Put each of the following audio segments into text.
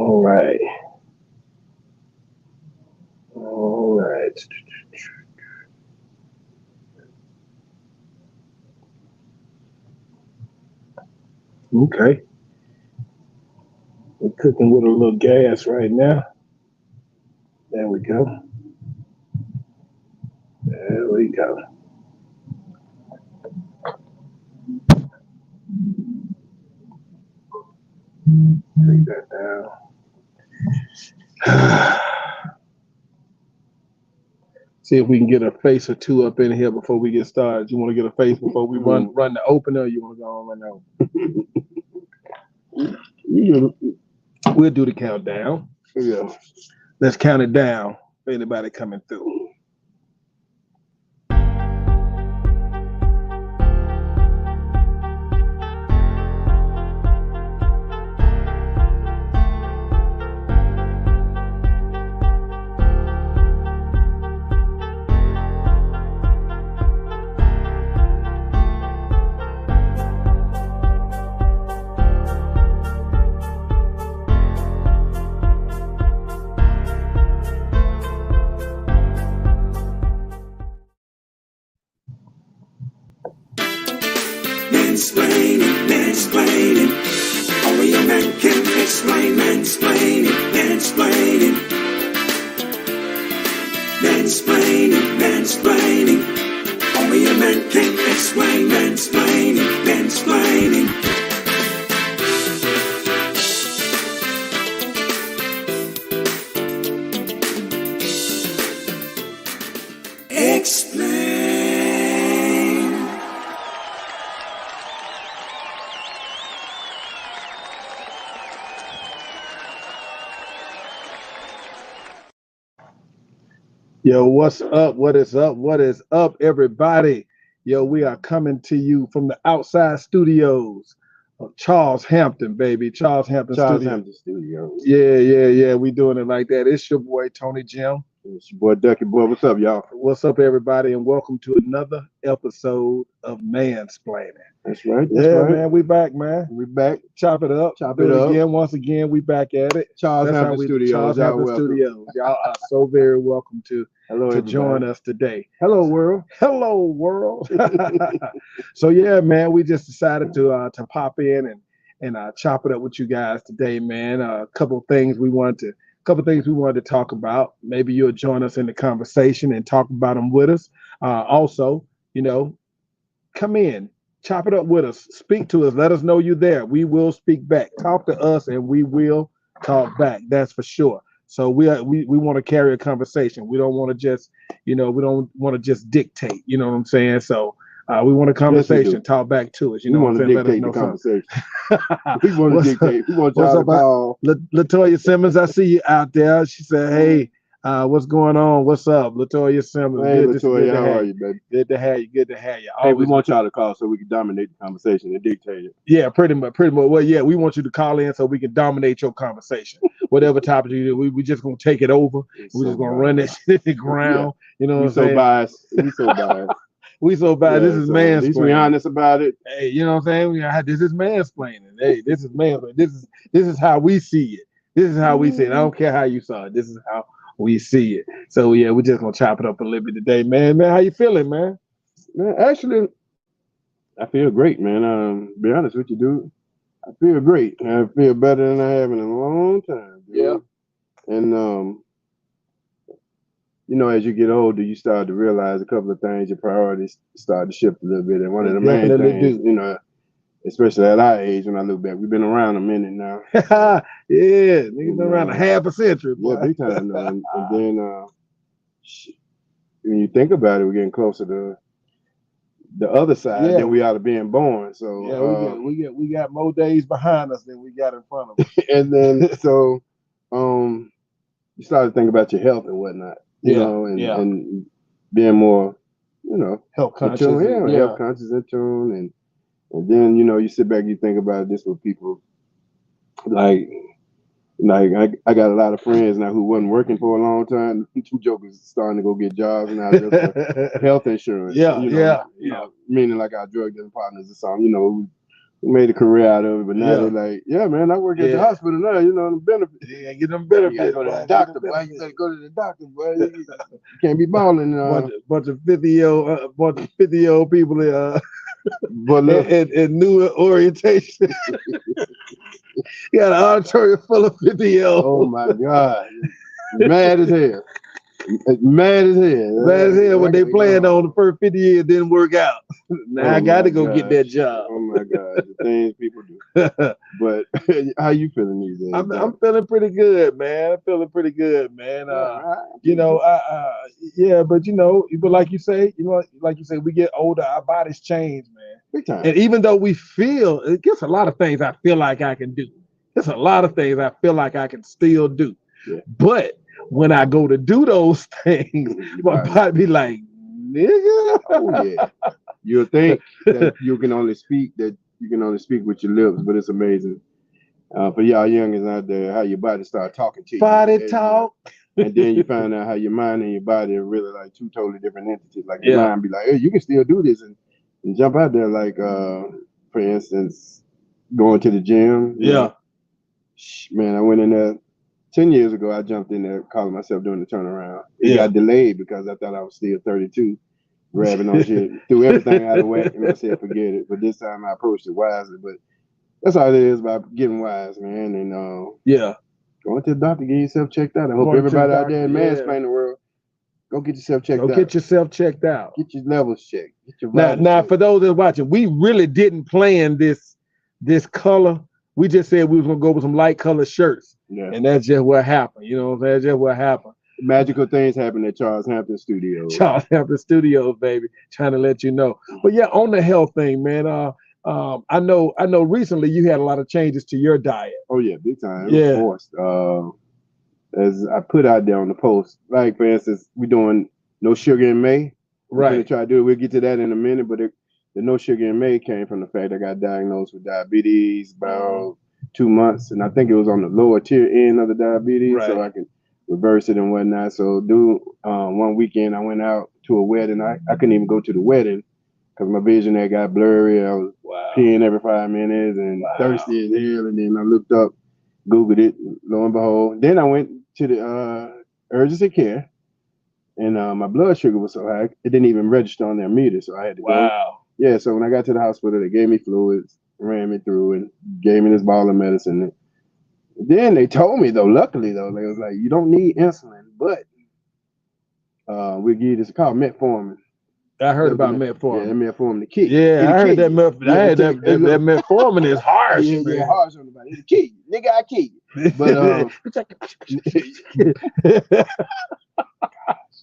All right. All right. Okay. We're cooking with a little gas right now. There we go. There we go. Take that down. See if we can get a face or two up in here before we get started. You want to get a face before we run the opener, or you want to go on right now? We'll do the countdown. Yeah. Let's count it down for anybody coming through. Mansplaining. Only a man can explain. Mansplaining. Only a man can explain. Mansplaining. Yo, what's up? What is up? What is up, everybody? Yo, we are coming to you from the outside studios of Charles Hampton, baby. Charles Hampton Studios. Yeah. We doing it like that. It's your boy, Tonyjem. It's your boy, Duckie Boy. What's up, y'all? What's up, everybody? And welcome to another episode of Mansplaining. That's right. Man. We back, man. We back. Chop it up. Again. Once again, we back at it. Charles Hampton Studios. Y'all are so very welcome to join us today. Hello, world. So yeah, man, we just decided to pop in and chop it up with you guys today, man. A couple things we wanted to talk about. Maybe you'll join us in the conversation and talk about them with us. Also, come in, chop it up with us, speak to us, let us know you're there. We will speak back. Talk to us and we will talk back. That's for sure. So we want to carry a conversation. We don't want to just, dictate, you know what I'm saying? So we want a conversation, yes, talk back to us. We want to dictate the conversation. We want to dictate. We want y'all to call. Latoya Simmons, I see you out there. She said, hey, what's going on? What's up? Latoya Simmons. Hey, Latoya, how are you, baby? Good to have you. Hey, we want y'all to call so we can dominate the conversation and dictate it. Yeah, pretty much. Well, yeah, we want you to call in so we can dominate your conversation. Whatever topic you do, we just gonna take it over. We're just gonna run that shit to the ground. Yeah. You know what I'm saying? We so biased. We so bad. Yeah, this is mansplaining. At least we honest about it. Hey, you know what I'm saying? This is mansplaining. Hey, this is mansplaining. This is how we see it. This is how we see it. I don't care how you saw it. This is how we see it. So yeah, we're just gonna chop it up a little bit today, man. Man, how you feeling, man? Man, actually, I feel great, man. Be honest with you, dude. I feel great. I feel better than I have in a long time. Dude. Yeah. And as you get older, you start to realize a couple of things. Your priorities start to shift a little bit. And one of the main things, especially at our age, when I look back, we've been around a minute now. Yeah, niggas been around a half a century. Boy. Yeah, big time. And then when you think about it, we're getting closer to the other side than we ought to being born. So yeah, we got more days behind us than we got in front of us. And then so you start to think about your health and whatnot. And being more, health conscious. Health conscious in tune. And then, you sit back and you think about this with people like I got a lot of friends now who wasn't working for a long time. Two jokers starting to go get jobs now just for health insurance. Yeah. Meaning like our drug dealing partners or something, made a career out of it, but now Yeah. they're like, yeah, man, I work at the Yeah. hospital now. You know the benefits. Yeah, get them You benefits. gotta go to boy. the Get doctor, them boy. You benefits. better go to the doctor, boy. You can't be balling. Bunch of 50-year-old people But look, in new orientation. You got an auditorium full of 50-year-olds. oh my God, mad as hell. Mad as hell. Bad as hell when I they gotta go planned home. on the first 50 years didn't work out. Now I got to go get that job. Oh my God, the things people do. But how you feeling these days? I'm feeling pretty good, man. I'm feeling pretty good, man. You know, Yeah, but but like you say, we get older, our bodies change, man. big time. And even though we feel, it gets a lot of things I feel like I can do. There's a lot of things I feel like I can still do. Yeah. But when I go to do those things, my body be like, nigga. Oh yeah. You'll think that you can only speak with your lips, but it's amazing. For y'all youngins out there, how your body start talking to you. Body talk. And then you find out how your mind and your body are really like two totally different entities. Like your Yeah. mind be like, hey, you can still do this and jump out there. Like for instance, going to the gym. you Yeah. know. Man, I went in there 10 years ago. I jumped in there calling myself doing the turnaround. It got delayed because I thought I was still 32, grabbing on shit, threw everything out of whack, and I said, forget it. But this time I approached it wisely. But that's all it is about getting wise, man. And Yeah. going to the doctor, get yourself checked out. I hope Going to everybody the out there in doctor, Mansplainin world, go get yourself checked out. Go get yourself checked out. Get your levels checked. Get your Now, vitals now checked. for those that are watching, we really didn't plan this color. We just said we was gonna go with some light colored shirts, Yeah. and that's just what happened. You know what I'm saying? That's just what happened. Magical things happen at Charles Hampton Studios. Charles Hampton Studios, baby, trying to let you know. But yeah, on the health thing, man. I know recently you had a lot of changes to your diet. Oh yeah, big time. It Yeah. was forced. As I put out there on the post, like for instance, we're doing no sugar in May. We're gonna Right. try to do it. We'll get to that in a minute, but the no sugar in May came from the fact I got diagnosed with diabetes about 2 months, and I think it was on the lower tier end of the diabetes, so Right. I could reverse it and whatnot. So, one weekend I went out to a wedding. I couldn't even go to the wedding because my vision there got blurry. I was Wow. peeing every 5 minutes and thirsty as hell. And then I looked up, Googled it, lo and behold. Then I went to the urgency care, and my blood sugar was so high it didn't even register on their meter, so I had to go. Wow. Yeah, so when I got to the hospital, they gave me fluids, ran me through, and gave me this ball of medicine. Then they told me, though, luckily, though, they was like, you don't need insulin, but we'll give you this called metformin. I heard about Yeah, metformin. that metformin, the key. Yeah, I heard that. Yeah, I heard it'll that metformin is harsh. Yeah, man. harsh on the body. It'll kill you. Nigga, I kill you. But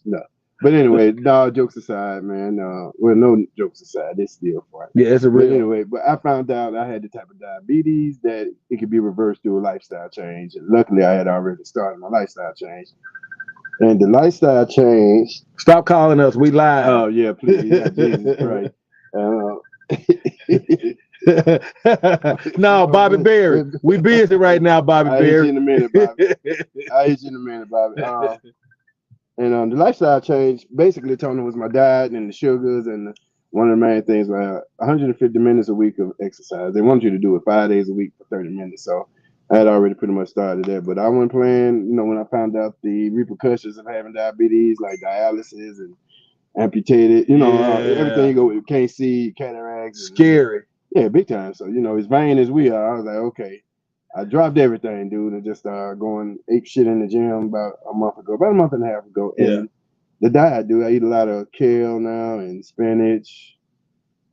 no. But anyway, no jokes aside, man. Well, no jokes aside, it's still fun. Yeah, it's a But real. anyway, but I found out I had the type of diabetes that it could be reversed through a lifestyle change. And luckily, I had already started my lifestyle change. And the lifestyle change. Stop calling us. We live. Oh yeah, please, yeah, Jesus Christ. No, Bobby Berry. We busy right now, Bobby I'll hit you Berry. in a minute, Bobby. I'll hit you in a minute, Bobby. And the lifestyle change, basically, Tony, was my diet and the sugars, and one of the main things was 150 minutes a week of exercise. They want you to do it 5 days a week for 30 minutes. So I had already pretty much started that. But I wasn't playing, when I found out the repercussions of having diabetes, like dialysis and amputated, everything you go with, can't see, cataracts. Scary. Yeah, big time. So, as vain as we are, I was like, okay. I dropped everything, dude, and just started going ape shit in the gym about a month and a half ago. Yeah. And the diet, dude, I eat a lot of kale now and spinach.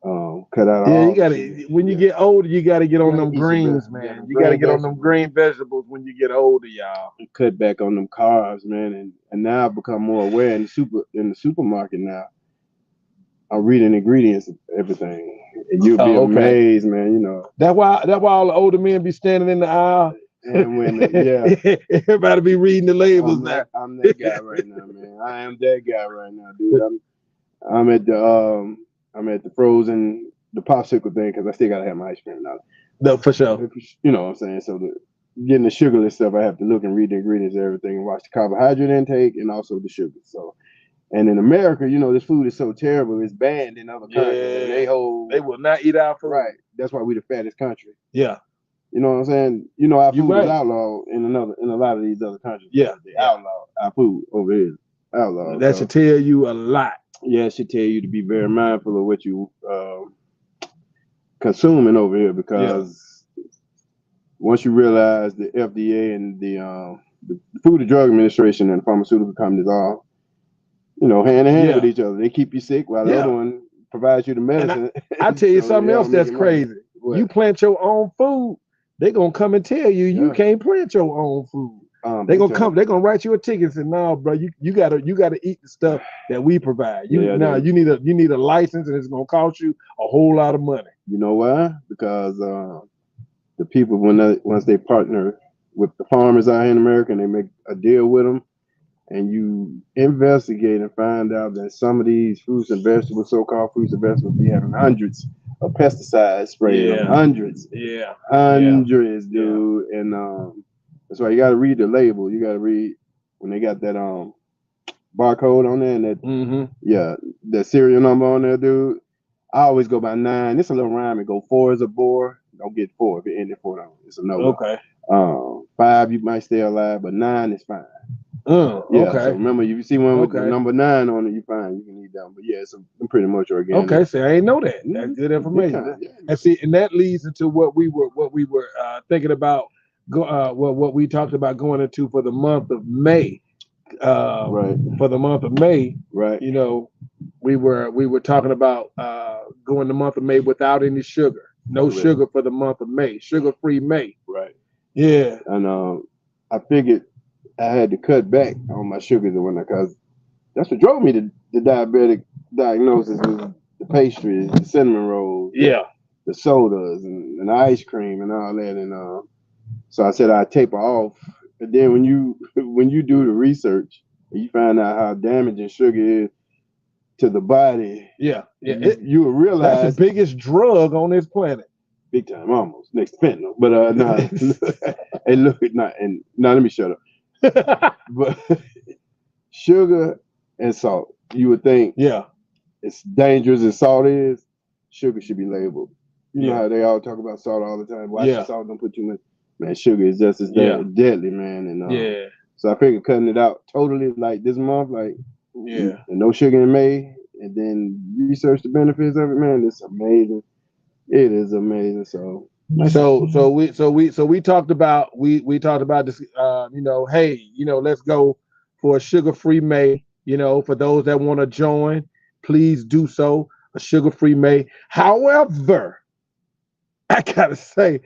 Cut out all. Yeah, you gotta. When you get older, you gotta get on them greens, man. You gotta get on them green vegetables when you get older, y'all. Cut back on them carbs, man, and now I've become more aware in the supermarket now. I'm reading ingredients of everything. And you'll be amazed, man. That's why all the older men be standing in the aisle. And women, yeah. Everybody be reading the labels now. I'm that guy right now, man. I am that guy right now, dude. I'm at the frozen, the popsicle thing because I still gotta have my ice cream now. No, for sure. You know what I'm saying? So getting the sugarless stuff, I have to look and read the ingredients and everything and watch the carbohydrate intake and also the sugar. So And in America, you know, this food is so terrible. It's banned in other countries. And they will not eat our food. Right. That's why we the fattest country. Yeah. You know what I'm saying? You know, our You food right. is outlawed in a lot of these other countries. Yeah. They outlaw our food over here. Outlaw. That should tell you a lot. Yeah, it should tell you to be very mindful of what you consuming over here, because once you realize the FDA and the Food and Drug Administration and the pharmaceutical companies are, you know, hand in hand with each other. They keep you sick while the other one provides you the medicine. I tell you something else that's crazy. You plant your own food, they're gonna come and tell you you can't plant your own food. They're gonna write you a ticket and say, no, bro, you gotta eat the stuff that we provide. You need a license, and it's gonna cost you a whole lot of money. You know why? Because the people, once they partner with the farmers out here in America and they make a deal with them, and you investigate and find out that some of these fruits and vegetables, so-called fruits and vegetables, be having hundreds of pesticides sprayed on hundreds, dude. And that's why you got to read the label. You got to read when they got that barcode on there and that that serial number on there, dude. I always go by 9. It's a little rhyme. It go 4 is a bore. Don't get 4 if it ended 4 down. It's a no. Okay. 5 you might stay alive, but 9 is fine. So remember, if you see one with the number 9 on it, you fine. You can eat that. But yeah, it's pretty much organic. Okay, so I ain't know that. That's good information. And see, and that leads into what we were thinking about. What we talked about going into for the month of May. For the month of May, you know, we were talking about going the month of May without any sugar. No sugar for the month of May. Sugar-free May. Right. Yeah. And I figured I had to cut back on my sugars and whatnot, because that's what drove me to the diabetic diagnosis, was the pastries, the cinnamon rolls, the sodas, and the ice cream and all that. And so I said I'd taper off. And then when you do the research, you find out how damaging sugar is to the body. You will realize that's the biggest drug on this planet. Big time, almost next to fentanyl. But hey, look, let me shut up. But sugar and salt, you would think, it's dangerous as salt is. Sugar should be labeled. You know how they all talk about salt all the time. Watch the salt, don't put too much. Man, sugar is just as deadly, man. And so I figured cutting it out totally, like this month, like and no sugar in May, and then research the benefits of it, man. It's amazing. It is amazing. So we talked about this. You know, hey, you know, let's go for a sugar-free May. You know, for those that want to join, please do so. A sugar-free May. However, I gotta say,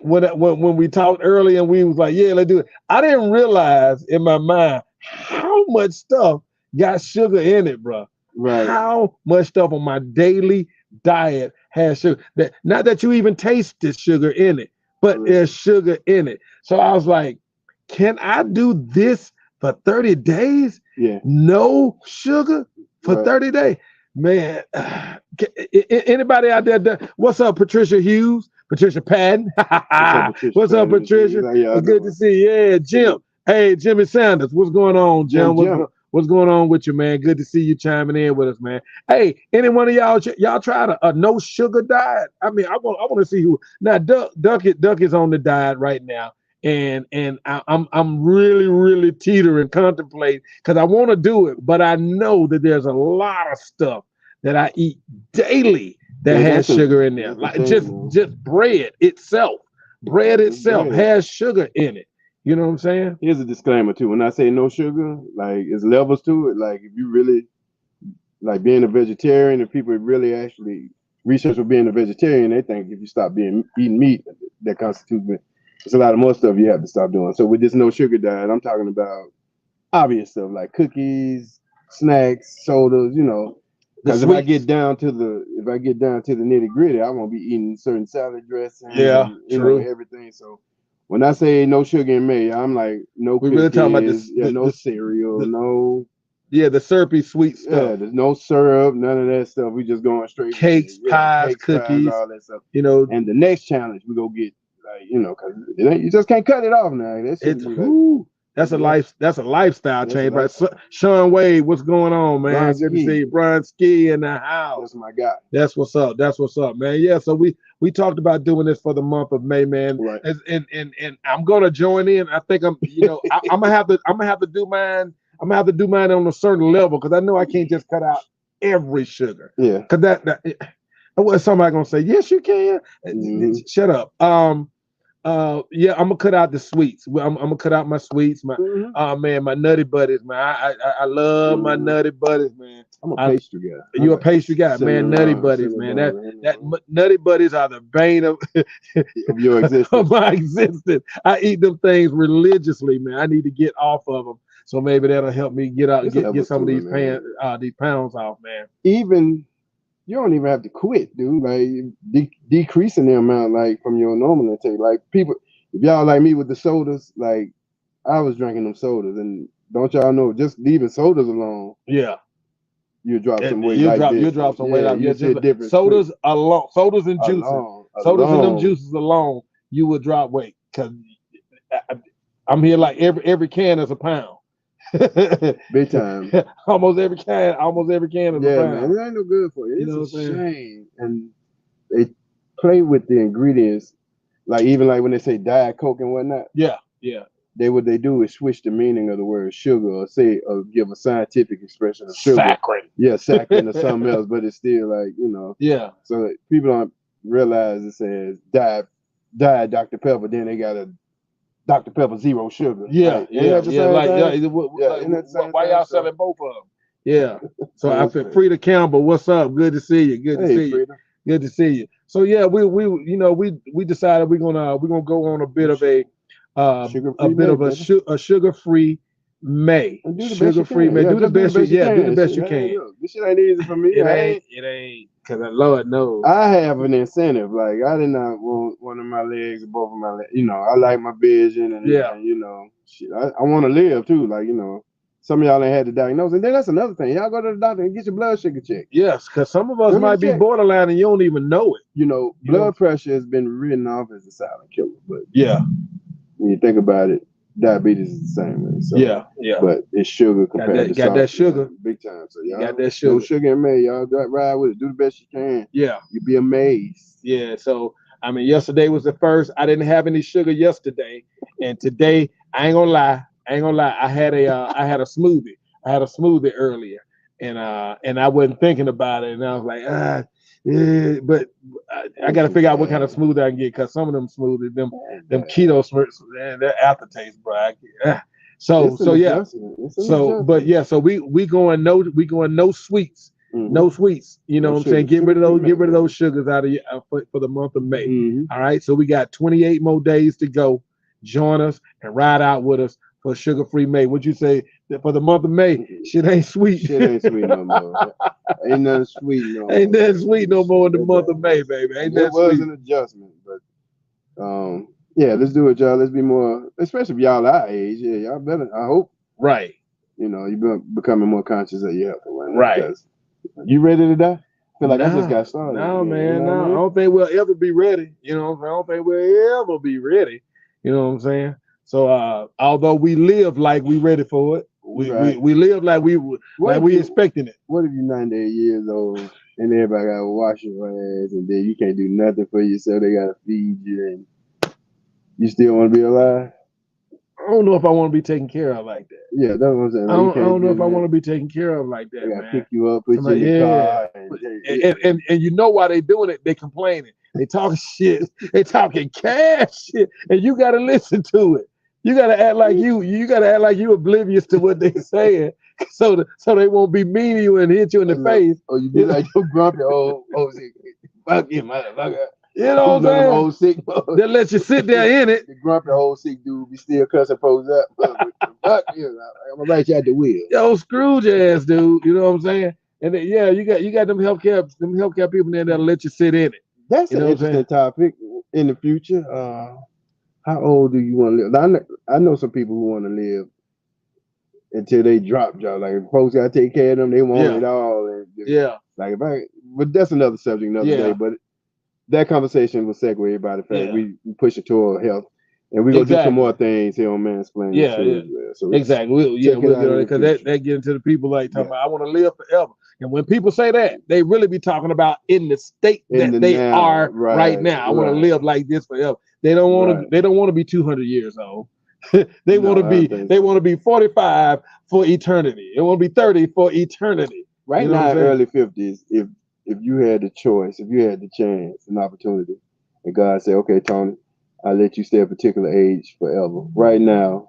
when we talked earlier and we was like, yeah, let's do it. I didn't realize in my mind how much stuff got sugar in it, bro. Right. How much stuff on my daily diet has sugar. Not that you even tasted sugar in it, but there's sugar in it. So I was like, can I do this for 30 days? Yeah. No sugar for 30 days? Man, anybody out there? What's up, Patricia Hughes? Patricia Patton. What's up, Patricia? Good to see you. Yeah, Jim. Hey, Jimmy Sanders. What's going on, Jim? What's going on with you, man? Good to see you chiming in with us, man. Hey, any one of y'all tried a no sugar diet? I mean, I want to see who. Now, Duck is on the diet right now, and I'm really teetering, contemplating, because I want to do it, but I know that there's a lot of stuff that I eat daily that has sugar in there, like just bread itself. Bread itself has sugar in it. You know what I'm saying? Here's a disclaimer too. When I say no sugar, like it's levels to it. Like if you really like being a vegetarian, if people really actually research for being a vegetarian, they think if you stop eating meat, that constitutes it. There's a lot of more stuff you have to stop doing. So with this no sugar diet, I'm talking about obvious stuff like cookies, snacks, sodas, you know. Because if I get down to the nitty gritty, I won't be eating certain salad dressings, everything. So when I say no sugar in May, I'm like no cookies, really talking about this, no cereal, no the syrupy sweet stuff. Yeah, there's no syrup, none of that stuff. We just going straight cakes, pies, cookies, all that stuff. You know, and the next challenge we go get, like, you know, because you just can't cut it off now. That's a lifestyle That's change, a bro. Sean Wade, what's going on, man? Brian Good to Ski. see you. Brian Ski in the house. That's my guy. That's what's up. That's what's up, man. Yeah, so we talked about doing this for the month of May, man. Right. And I'm gonna join in. I think I'm gonna have to do mine. I'm gonna have to do mine on a certain level because I know I can't just cut out every sugar. Yeah. Cause that what somebody gonna say? Yes, you can. Mhm. Shut up. Yeah, I'm gonna cut out the sweets. I'm gonna cut out my sweets. My man, my nutty buddies, man. I love my nutty buddies, man. I'm a pastry guy. You a pastry guy, man. Nutty buddies, man. Nutty buddies are the bane of your existence. of my existence. I eat them things religiously, man. I need to get off of them, so maybe that'll help me get some of these pounds off, man. Even you don't even have to quit, dude. Like decreasing the amount, like from your normal intake. Like people, if y'all like me with the sodas, like I was drinking them sodas, and don't y'all know, just leaving sodas alone, yeah, you drop some weight. You drop some weight out. You see a difference. Sodas alone, sodas and juices, sodas and them juices alone, you will drop weight. Cause I'm here like every can is a pound. Big time. almost every can is a pound. Man, it ain't no good for you. It's a shame. And they play with the ingredients, like even like when they say Diet Coke and whatnot. Yeah. What they do is switch the meaning of the word sugar, or give a scientific expression of sugar. Saccharin. Yeah, saccharin or something else, but it's still like, Yeah. So people don't realize it says Diet Dr. Pepper, then they got a Dr. Pepper zero sugar. Yeah. Why y'all selling both of them? Yeah. So I feel Frida Campbell, what's up? Good to see you. Good to see you. Good to see you. So yeah, we decided we're gonna go on a bit of a sugar-free May. Sugar-free May. Do the best you can. Do the best you can. This shit ain't easy for me. It ain't. Because Lord knows. I have an incentive. Like I did not want one of my legs or both of my legs. I like my vision and shit. I want to live too. Like, some of y'all ain't had the diagnosis. And then that's another thing. Y'all go to the doctor and get your blood sugar checked. Yes, because some of us might be borderline and you don't even know it. Blood pressure has been written off as a silent killer. But yeah, when you think about it, diabetes is the same way. So, yeah. But it's sugar compared to got that sugar. Big time. So y'all got that sugar. No sugar in May. Y'all ride with it. Do the best you can. Yeah. You'll be amazed. Yeah. So yesterday was the first. I didn't have any sugar yesterday. And today, I ain't gonna lie. I had a smoothie. I had a smoothie earlier. And I wasn't thinking about it. And I was like, but I got to figure out what kind of smoothie I can get, because some of them smoothies, them keto smoothies, their aftertaste, bro. So we going no sweets, no sweets. You know what I'm saying? Get rid of those sugars out of you for the month of May. Mm-hmm. All right. So we got 28 more days to go. Join us and ride out with us for sugar-free May. Would you say that for the month of May, shit ain't sweet? Shit ain't sweet no more. Ain't nothing sweet no more. Ain't nothing sweet no more in the month of May, baby. Ain't that sweet? It was an adjustment, but let's do it, y'all. Let's be more, especially if y'all our age. Yeah, y'all better. I hope. Right. You're becoming more conscious of your health. Right. You ready to die? I feel like I just got started. No, man. I don't think we'll ever be ready. I don't think we'll ever be ready. You know what I'm saying? So although we live like we ready for it, we live like we expecting it. What if you're 98 years old and everybody got to wash your ass, and then you can't do nothing for yourself? They got to feed you, and you still want to be alive? I don't know if I want to be taken care of like that. Yeah, that's what I'm saying. I don't know if I want to be taken care of like that. They got to pick you up, put you in the car. And you know why they doing it? They complaining. They talking shit. They talking cash shit, and you got to listen to it. You gotta act like you oblivious to what they saying, so they won't be mean to you and hit you in the face. Oh, you be like you grumpy old fuck you, motherfucker. You know what I'm saying? Old sick. They let you sit there in it. The grumpy old sick dude be still cussing folks up. Fuck you, I'm gonna write you at the wheel. Yo, Scrooge ass dude. You know what I'm saying? And then, you got them healthcare people there that'll let you sit in it. That's an interesting topic in the future. How old do you want to live? I know some people who want to live until they drop, y'all. Like, if folks got to take care of them, they want it all. And but that's another subject, another day. But that conversation will segue by the fact we push it toward health. And we're gonna do some more things here on Mansplainin Yeah, too yeah. as well. So Exactly. We'll get on it because that get into the people like talking about I want to live forever. And when people say that, they really be talking about in the state that they are right now. I want to live like this forever. They don't want to. They don't want to be 200 years old. They want to be 45 for eternity. They want to be 30 for eternity. Right now, early 50s. If you had the choice, if you had the chance, an opportunity, and God said, "Okay, Tony, I'll let you stay a particular age forever." Right now,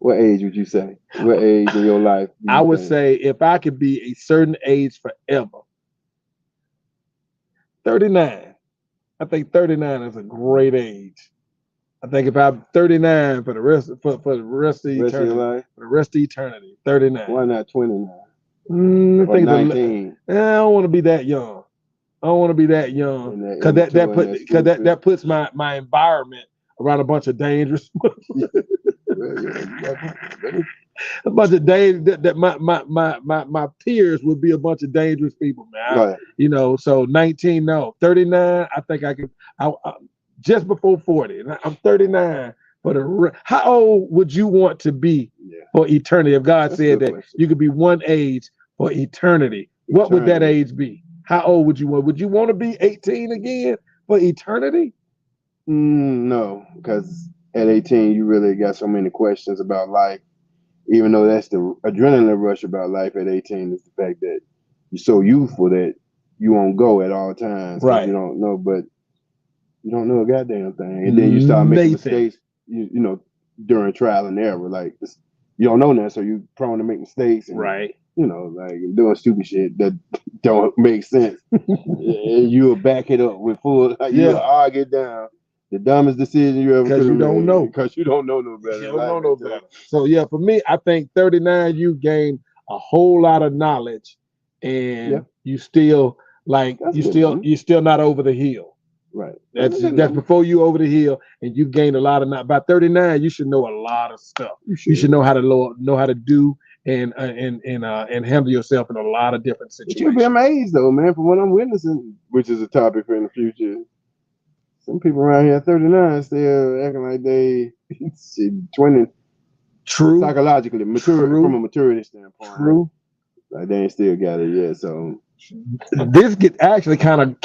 what age would you say? What age in your life? I would say if I could be a certain age forever, 39. I think 39 is a great age. I think if I'm 39 for the rest of eternity, for the rest of eternity, 39. Why not 29? Or 19? I don't want to be that young. I don't want to be that young because that puts my environment around a bunch of dangerous. A bunch of that my peers would be a bunch of dangerous people, man. You know, so 19, no, 39. I think I could. I just before 40. I'm 39. How old would you want to be for eternity? If God said that you could be one age for eternity, what would that age be? How old would you want? Would you want to be 18 again for eternity? No, because at 18 you really got so many questions about life. Even though that's the adrenaline rush about life at 18 is the fact that you're so youthful that you won't go at all times. Right. You don't know, but you don't know a goddamn thing. And then you start making mistakes, you know, during trial and error. Like, you don't know that, so you're prone to make mistakes. And, you know, like doing stupid shit that don't make sense. And you'll back it up with full, you'll argue down. The dumbest decision you ever could have made. Because you don't know no better. You don't know no better. So yeah, for me, I think 39, you gain a whole lot of knowledge, and you still you're still not over the hill. Right. That's before you over the hill, and you gain a lot of knowledge. By 39, you should know a lot of stuff. You should know how to do and handle yourself in a lot of different situations. You'll be amazed though, man, from what I'm witnessing, which is a topic for in the future. Some people around here at 39 still acting like they 20. True. Psychologically, from a maturity standpoint. True. Like they ain't still got it yet. So this get actually kind of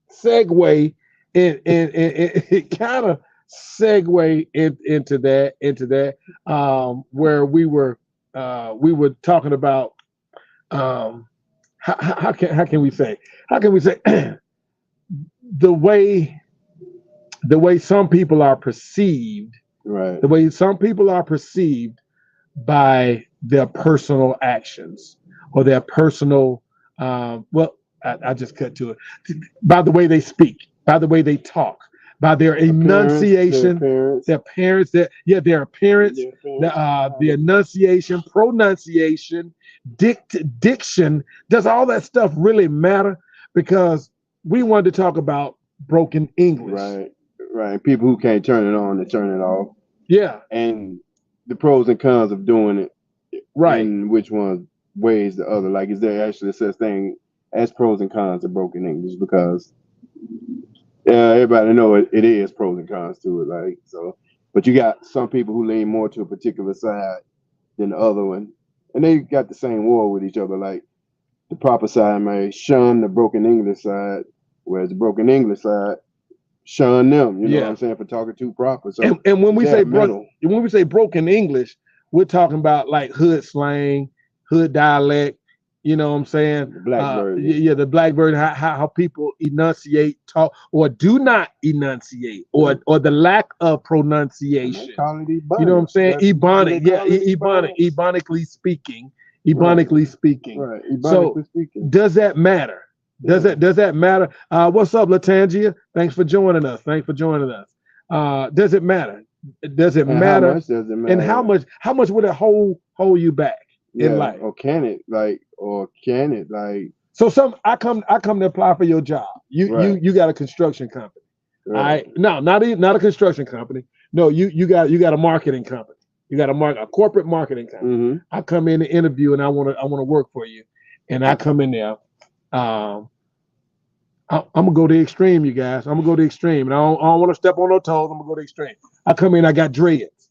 segue into that where we were talking about how can we say the way some people are perceived, right? The way some people are perceived by their personal actions or their personal, I just cut to it, by the way they speak, by the way they talk, by their enunciation, their appearance, the enunciation, pronunciation, diction. Does all that stuff really matter? Because we wanted to talk about broken English. Right. People who can't turn it on and turn it off. Yeah. And the pros and cons of doing it. Right. And which one weighs the other. Like, is there actually such thing as pros and cons of broken English? Because everybody know it is pros and cons to it. Like, so, but you got some people who lean more to a particular side than the other one. And they got the same war with each other. Like, the proper side may shun the broken English side, whereas the broken English side shun them. You know what I'm saying, for talking too proper. So and when we say broken English, we're talking about like hood slang, hood dialect. You know what I'm saying? The black version. The black version. How people enunciate, talk, or do not enunciate, or the lack of pronunciation. You know what I'm saying? Ebonic. Ebonically speaking. Ebonically speaking. Right. Ebonically speaking. Does that matter? Does that matter? What's up, Latangia? Thanks for joining us. Does it matter? Does it matter? How much does it matter? And how much would it hold you back in life? Or can it like so I come to apply for your job. You got a construction company. Right. No, not a construction company. No, you got a marketing company. You got a corporate marketing company. Mm-hmm. I come in to interview and I want to work for you. And I come in there. I'm gonna go to the extreme, you guys. I'm gonna go to the extreme, and I don't want to step on no toes. I'm gonna go to the extreme. I come in, I got dreads.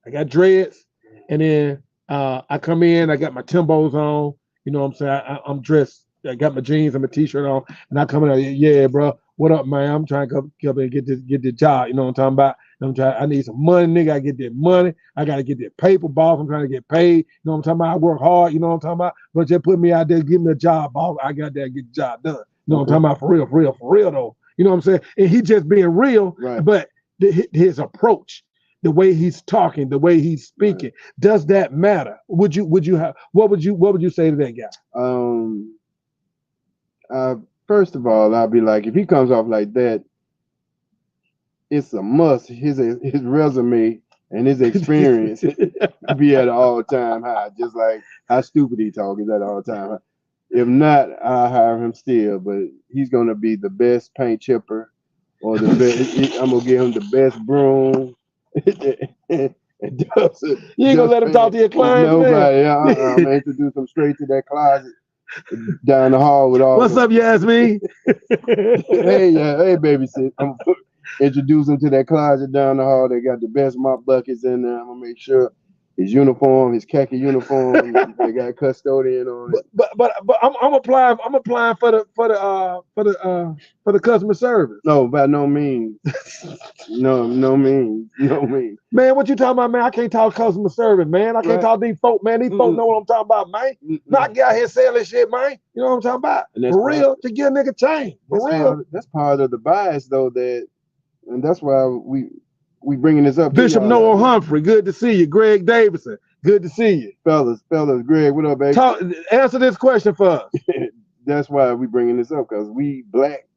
And then I come in, I got my Timbos on. You know what I'm saying? I'm dressed. I got my jeans and my t-shirt on, and I come in. Yeah, bro. What up, man? I'm trying to come in and get this job. You know what I'm talking about? I need some money, nigga. I get that money. I gotta get that paper, boss. I'm trying to get paid. You know what I'm talking about? I work hard. You know what I'm talking about? But just put me out there, give me a job, boss. I got there, get the job done. You know what I'm talking about? For real though. You know what I'm saying? And he just being real, Right. but his approach, the way he's talking, the way he's speaking, Right. does that matter? What would you say to that guy? First of all, I'll be like, if he comes off like that, it's a must. His resume and his experience be at an all-time high. Just like how stupid he talk is at an all-time high. If not, I'll hire him still, but he's gonna be the best paint chipper or the best. I'm gonna give him the best broom. You ain't gonna let him talk to your clients, nobody. I'm gonna introduce him straight to that closet down the hall with all. What's up, Yasmin? Hey, babysit. I'm gonna introduce him to that closet down the hall. They got the best mop buckets in there. I'm gonna make sure his uniform, his khaki uniform, they got custodian on it. But I'm applying for the customer service. No, by no means. No means. Man, what you talking about, man? I can't talk customer service, man. I can't talk to these folk, man. These folk know what I'm talking about, man. Not get out here selling shit, man. You know what I'm talking about? For real, to get a nigga change. For real. That's part of the bias, though, and that's why we bringing this up. Bishop Noah Humphrey, good to see you. Greg Davidson, good to see you. Fellas, Greg, what up, baby? Answer this question for us. That's why we bringing this up, because we black,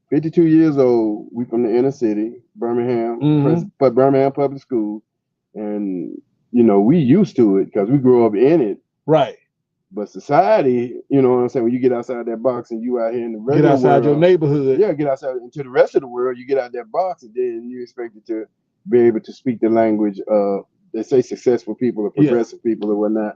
52 years old, we from the inner city, Birmingham, but Birmingham Public School, and we used to it because we grew up in it. Right. But society, you know what I'm saying, when you get outside that box and you out here in the regular world, get outside your neighborhood. Yeah, get outside into the rest of the world, you get out that box, and then you expected to be able to speak the language of, they say, successful people or progressive people or whatnot.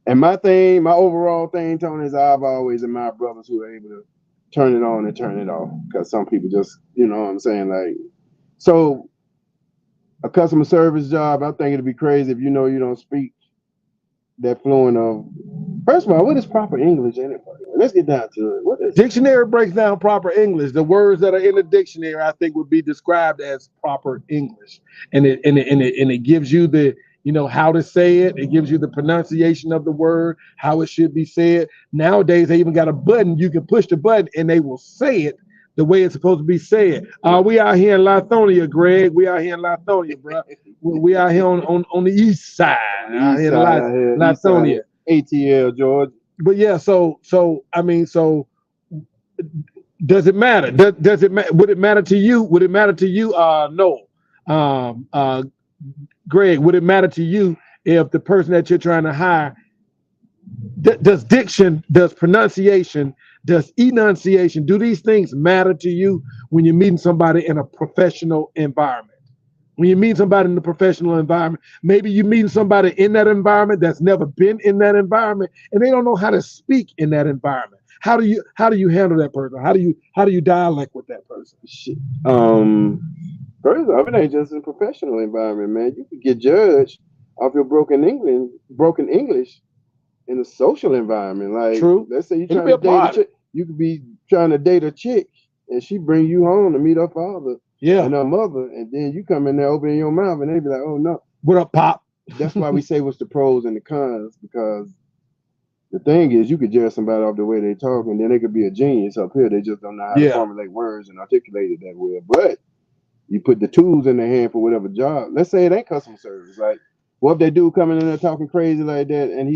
And my overall thing, Tony, is I've always admired brothers who are able to turn it on and turn it off, because some people just, you know what I'm saying, like, so a customer service job, I think it'd be crazy if you don't speak that fluent of. First of all, what is proper English anyway? Let's get down to it. What is dictionary breaks down proper English. The words that are in the dictionary, I think, would be described as proper English, and it gives you the how to say it. It gives you the pronunciation of the word, how it should be said. Nowadays, they even got a button. You can push the button, and they will say it the way it's supposed to be said. We out here in Lithonia, Greg. We out here in Lithonia, bro. We out here on the east side. Out here in Lithonia. ATL, George. But yeah, so does it matter? Does it matter? Would it matter to you? Would it matter to you? No. Greg, would it matter to you if the person that you're trying to hire, does diction, does pronunciation, does enunciation, do these things matter to you when you're meeting somebody in a professional environment? When you meet somebody in the professional environment, maybe you meet somebody in that environment that's never been in that environment, and they don't know how to speak in that environment. How do you handle that person? How do you dialect with that person? First off, it ain't just a professional environment, man. You could get judged off your broken English in a social environment. Like, true. Let's say you're trying to date a chick. You could be trying to date a chick, and she bring you home to meet her father. Yeah. And her mother, and then you come in there opening your mouth, and they be like, "Oh no, what up, Pop?" That's why we say what's the pros and the cons, because the thing is, you could judge somebody off the way they talk, and then they could be a genius up here. They just don't know how to formulate words and articulate it that well. But you put the tools in their hand for whatever job. Let's say it ain't customer service. Like, what if they do coming in there talking crazy like that, and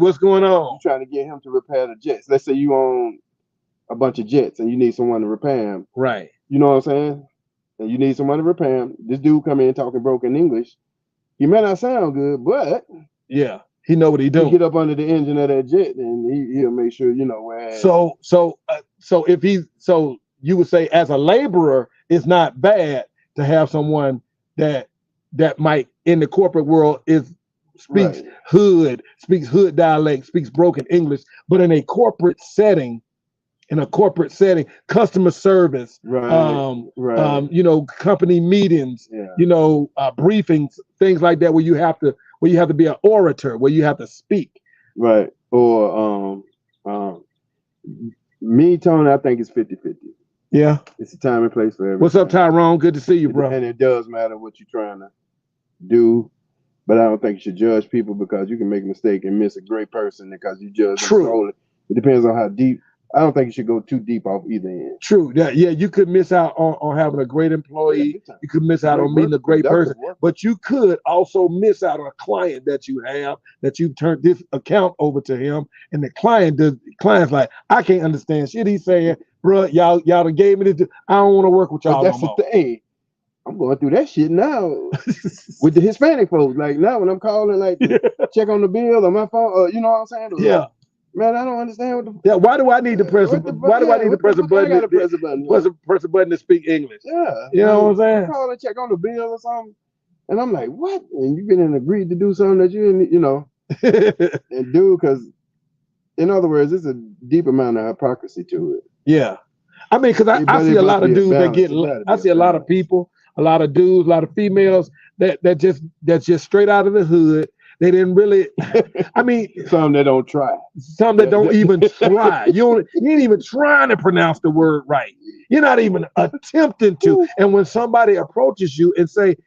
what's going on? You trying to get him to repair the jets. Let's say you own a bunch of jets, and you need someone to repair them. Right. You know what I'm saying? And you need someone to repair him. This dude come in talking broken English. He may not sound good, but yeah, he know what he do. He get up under the engine of that jet, and he'll make sure where. So you would say, as a laborer, it's not bad to have someone that might in the corporate world speaks hood dialect, speaks broken English, but in a corporate setting, in a corporate setting, customer service, Right. Right. you know, company meetings, Yeah. you know, briefings, things like that, where you have to be an orator, where you have to speak. Right. Or me, Tony, I think it's 50-50. Yeah. It's a time and place for everything. What's up, Tyrone? Good to see you, bro. And it does matter what you're trying to do, but I don't think you should judge people because you can make a mistake and miss a great person because you judge them solely. It depends on how deep. I don't think you should go too deep off either end. True. Yeah, you could miss out on having a great employee. You could miss out on meeting a great person, but you could also miss out on a client that you have, that you've turned this account over to him, and the client's like, I can't understand shit he's saying, bro. Y'all done gave me this. I don't want to work with y'all no more. That's the thing. I'm going through that shit now with the Hispanic folks. Like now when I'm calling, like to check on the bill on my phone, you know what I'm saying? Yeah. Man, I don't understand what the. Yeah, why do I need to press? Why do I need to press a button? I gotta press a button. Press a button to speak English. Yeah, you know what I'm saying. Call and check on the bill or something, and I'm like, what? And you've been agreed to do something that you didn't, you know, and do because, in other words, there's a deep amount of hypocrisy to it. Yeah, I mean, because I see a lot of dudes that get. I see a lot of people, a lot of dudes, a lot of females that's just straight out of the hood. They didn't really. I mean, some that don't try. Some that don't even try. You ain't even trying to pronounce the word right. You're not even attempting to. And when somebody approaches you and say,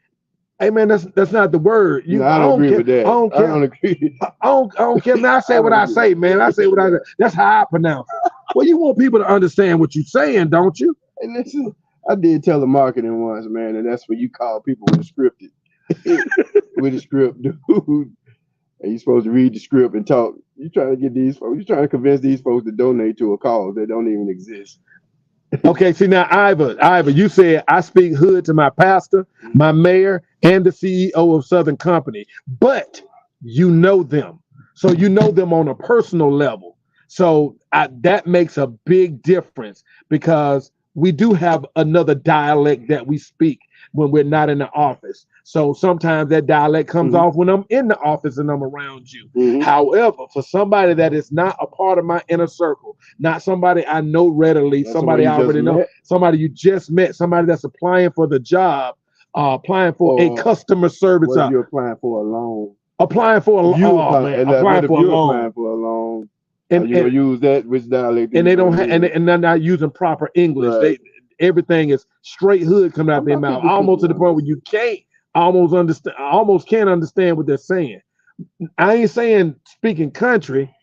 "Hey man, that's not the word," I don't agree with that. I don't care. I don't agree. I don't care. Man, I say what I say, man. I say what I say. That's how I pronounce it. Well, you want people to understand what you're saying, don't you? And listen, I did telemarketing once, man, and that's when you call people with a script. With a script, dude. And you're supposed to read the script and talk. You're trying to get these folks, you're trying to convince these folks to donate to a cause that don't even exist. Okay, see now, Ivor, you said I speak hood to my pastor, my mayor, and the CEO of Southern Company, but you know them. So you know them on a personal level. So that makes a big difference because we do have another dialect that we speak when we're not in the office. So sometimes that dialect comes off when I'm in the office and I'm around you. However, for somebody that is not a part of my inner circle, not somebody I know readily, somebody I already know, somebody you just met, somebody that's applying for the job, applying for a customer service. What if you're applying for a loan? Applying for a loan. Applying for a loan. And you gonna use that which dialect? And they don't have, and they're not using proper English. Right. Everything is straight hood coming out their mouth, almost to the point where you can't almost can't understand what they're saying. I ain't saying speaking country.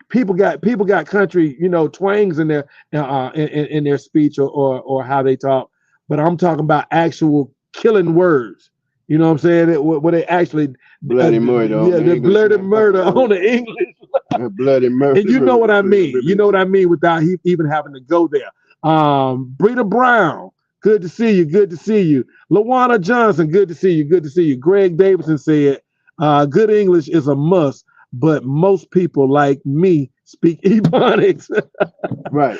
People got country, you know, twangs in their in their speech or how they talk. But I'm talking about actual killing words. You know what I'm saying? What they actually bloody murder. Yeah, the bloody murder on the English. Bloody murder. And you know what I mean. You know what I mean without even having to go there. Breeda Brown, good to see you. Good to see you. LaWanna Johnson, good to see you. Good to see you. Greg Davidson said, good English is a must, but most people like me speak Ebonics. Right.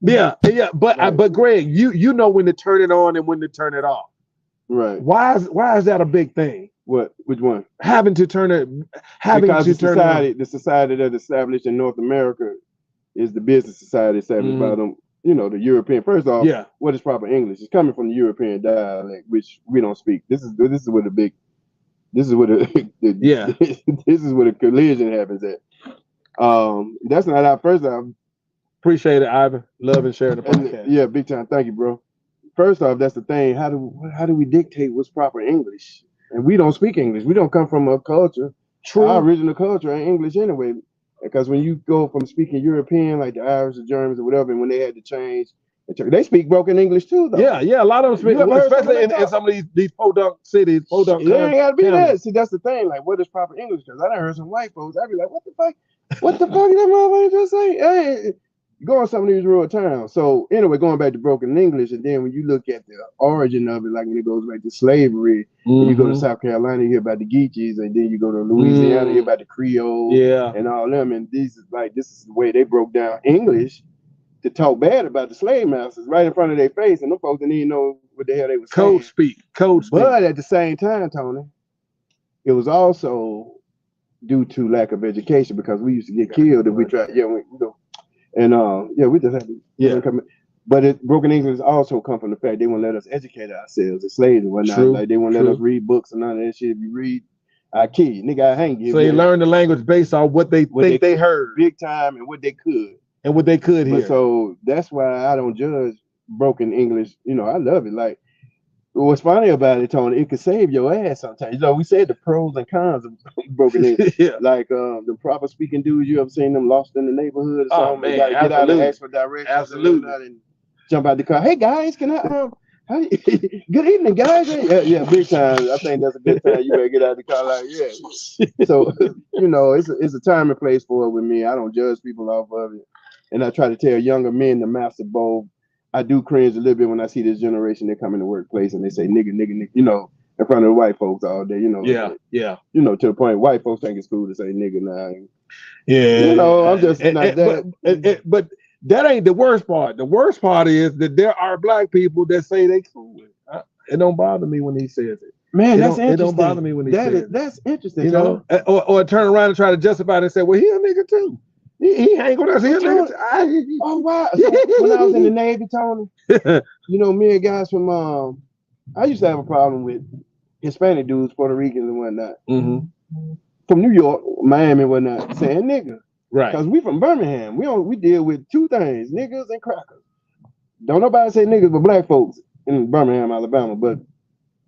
Yeah. But right. But Greg, you know when to turn it on and when to turn it off. Right. Why is that a big thing? What? Which one? Having to turn it. Because the society that established in North America is the business society established by them. You know, the European. First off, what is proper English? It's coming from the European dialect, which we don't speak. This is where this is where the collision happens at. That's not our first time. Appreciate it, Ivan. Love and share the podcast. Yeah, big time. Thank you, bro. First off, that's the thing. How do we dictate what's proper English? And we don't speak English. We don't come from a culture. True. Our original culture ain't English anyway. Because when you go from speaking European, like the Irish or Germans or whatever, and when they had to change, they speak broken English too, though. Yeah, a lot of them speak, especially in some of these podunk cities, podunk. It ain't gotta be that. See, that's the thing. Like, what is proper English? Because I done heard some white folks. I be like, what the fuck? What the fuck did that motherfucker just say? Hey, go on some of these rural towns. So anyway, going back to broken English, and then when you look at the origin of it, like when it goes back to slavery, and you go to South Carolina, you hear about the Geechees, and then you go to Louisiana, you hear about the Creole, and all them. And this is the way they broke down English to talk bad about the slave masters right in front of their face, and them folks didn't even know what the hell they was saying. Code speak. But at the same time, Tony, it was also due to lack of education because we used to get killed if we tried. Yeah, And yeah, we just had to Yeah. But broken English also come from the fact they won't let us educate ourselves as slaves and whatnot. True. Like they won't let us read books and none of that shit. If you read, I kill you, nigga. I hang you. So they learn the language based on what they think they heard, big time, and what they could hear. So that's why I don't judge broken English. You know, I love it. Like what's funny about it, Tony, it could save your ass sometimes. You know, we said the pros and cons of broken English. Yeah. Like the proper speaking dudes, you ever seen them lost in the neighborhood or Oh, something? man, They gotta get out and ask for directions. Absolutely. And jump out the car. Hey guys, can I good evening, guys. Yeah, big time. I think that's a good time. You better get out the car like, yeah. So you know, it's a time and place for it with me. I don't judge people off of it. And I try to tell younger men to master both. I do cringe a little bit when I see this generation, they come in the workplace and they say nigga, you know, in front of the white folks all day, you know. Yeah. You know, to the point white folks think it's cool to say nigga now. Yeah. You know, I'm just not that. But that ain't the worst part. The worst part is that there are black people that say they cool. It don't bother me when he says it. Man, that's interesting. It don't bother me when he says it. That's interesting. You know, or turn around and try to justify it and say, well, he a nigga too. He ain't gonna say a nigga. Oh wow! So when I was in the Navy, Tony, you know, me and guys from I used to have a problem with Hispanic dudes, Puerto Ricans and whatnot, from New York, Miami, and whatnot, saying nigga. Right. Because we from Birmingham. We deal with two things, niggas and crackers. Don't nobody say niggas but black folks in Birmingham, Alabama. But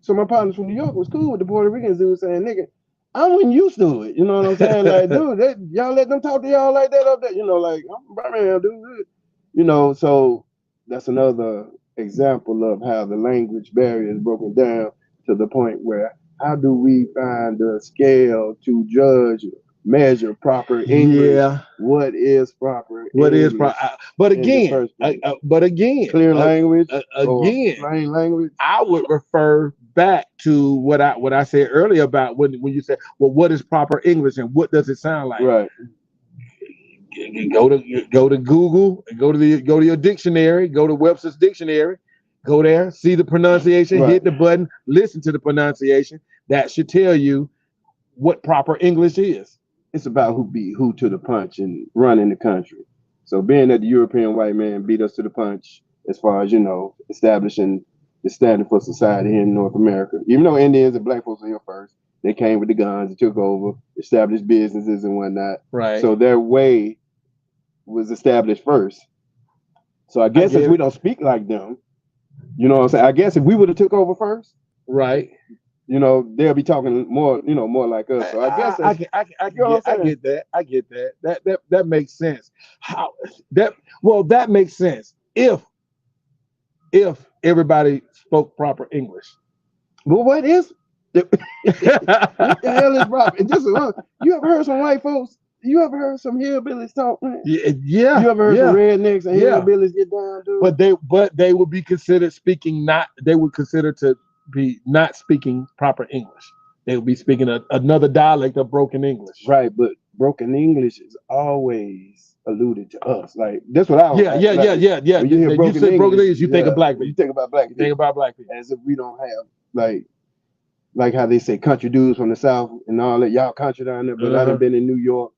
so my partners from New York was cool with the Puerto Ricans dude saying nigga. I wasn't used to it. You know what I'm saying? Like, dude, y'all let them talk to y'all like that up there. You know, like I'm from Birmingham, dude. You know, so that's another example of how the language barrier is broken down to the point where how do we find the scale to judge, measure proper English? Yeah. What is proper? What is proper? But again, clear language. Again, plain language. I would refer back to what I said earlier about when you said, well, what is proper English and what does it sound like? Right. Go to Google and go to your dictionary, go to Webster's dictionary, go there, see the pronunciation, hit the button, listen to the pronunciation. That should tell you what proper English is. It's about who beat who to the punch and running the country. So being that the European white man beat us to the punch as far as, you know, establishing the standard for society here in North America. Even though Indians and black folks were here first, they came with the guns and took over, established businesses and whatnot. Right. So their way was established first. So I guess if we don't speak like them, you know what I'm saying? I guess if we would have took over first, right, you know, they'll be talking more, you know, more like us. So I guess I get that. I get that. That makes sense. That makes sense if everybody spoke proper English. But what is what the hell is proper? You ever heard some white folks? You ever heard some hillbillies talk, man? Yeah. You ever heard some rednecks and hillbillies get down, dude? But they would be considered to be not speaking proper English. They would be speaking another dialect of broken English. Right, but broken English is always alluded to us. Like that's what I was. Yeah. When you hear broken English, you think of black people. You think about black people. You think about black people. As if we don't have like how they say country dudes from the South and all that. Y'all country down there, but I done been in New York,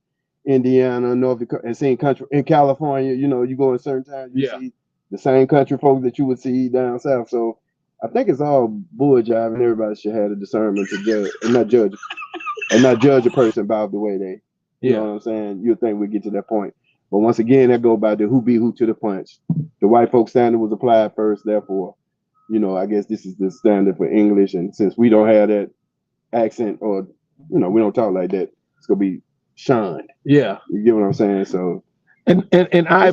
Indiana, North Dakota, and seen country in California. You know, you go in certain times, you see the same country folks that you would see down south. So I think it's all bull jive, and everybody should have the discernment to judge and not judge a person about the way they. You know what I'm saying? You'd think we get to that point, but once again, that go by the who beat who to the punch. The white folk standard was applied first, therefore, you know, I guess this is the standard for English, and since we don't have that accent, or you know, we don't talk like that, it's gonna be shunned. Yeah, you get what I'm saying? So, and I